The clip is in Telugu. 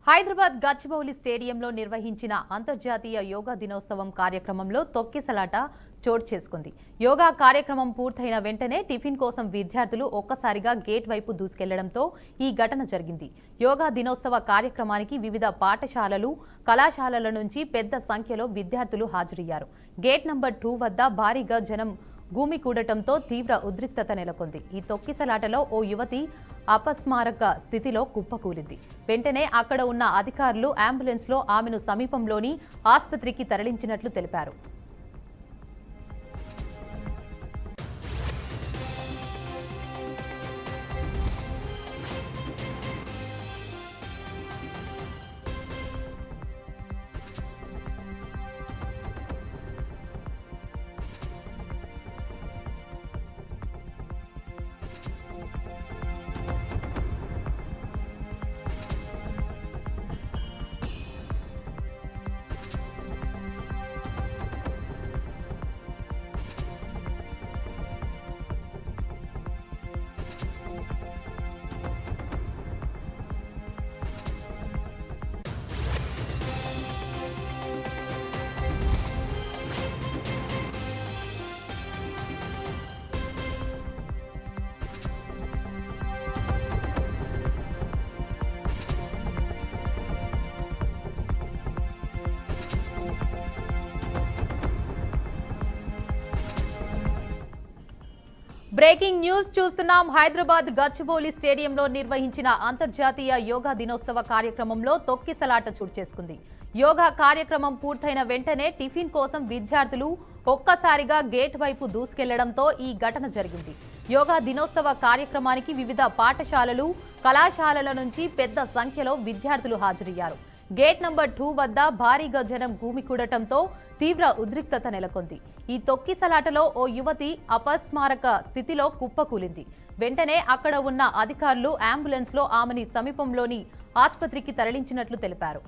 హైదరాబాద్ గచ్చిబౌలి స్టేడియంలో నిర్వహించిన అంతర్జాతీయ యోగా దినోత్సవం కార్యక్రమంలో తొక్కిసలాట చోటు చేసుకుంది. యోగా కార్యక్రమం పూర్తయిన వెంటనే టిఫిన్ కోసం విద్యార్థులు ఒక్కసారిగా గేట్ వైపు దూసుకెళ్లడంతో ఈ ఘటన జరిగింది. యోగా దినోత్సవ కార్యక్రమానికి వివిధ పాఠశాలలు, కళాశాలల నుంచి పెద్ద సంఖ్యలో విద్యార్థులు హాజరయ్యారు. గేట్ నంబర్ 2 వద్ద భారీగా జనం గుమికూడటంతో తీవ్ర ఉద్రిక్తత నెలకొంది. ఈ తొక్కిసలాటలో ఓ యువతి అపస్మారక స్థితిలో కుప్పకూలింది. వెంటనే అక్కడ ఉన్న అధికారులు అంబులెన్స్లో ఆమెను సమీపంలోని ఆసుపత్రికి తరలించినట్లు తెలిపారు. బ్రేకింగ్ న్యూస్ చూస్తున్నాం. హైదరాబాద్ గచ్చిబౌలి స్టేడియంలో నిర్వహించిన అంతర్జాతీయ యోగా దినోత్సవ కార్యక్రమంలో తొక్కిసలాట చోటు చేసుకుంది. యోగా కార్యక్రమం పూర్తయిన వెంటనే టిఫిన్ కోసం విద్యార్థులు ఒక్కసారిగా గేట్ వైపు దూసుకెళ్లడంతో ఈ ఘటన జరిగింది. యోగా దినోత్సవ కార్యక్రమానికి వివిధ పాఠశాలలు, కళాశాలల నుంచి పెద్ద సంఖ్యలో విద్యార్థులు హాజరయ్యారు. గేట్ నంబర్ 2 వద్ద భారీగా జనం గుమికూడటంతో తీవ్ర ఉద్రిక్తత నెలకొంది. ఈ తొక్కిసలాటలో ఓ యువతి అపస్మారక స్థితిలో కుప్పకూలింది. వెంటనే అక్కడ ఉన్న అధికారులు అంబులెన్స్లో ఆమెని సమీపంలోని ఆసుపత్రికి తరలించినట్లు తెలిపారు.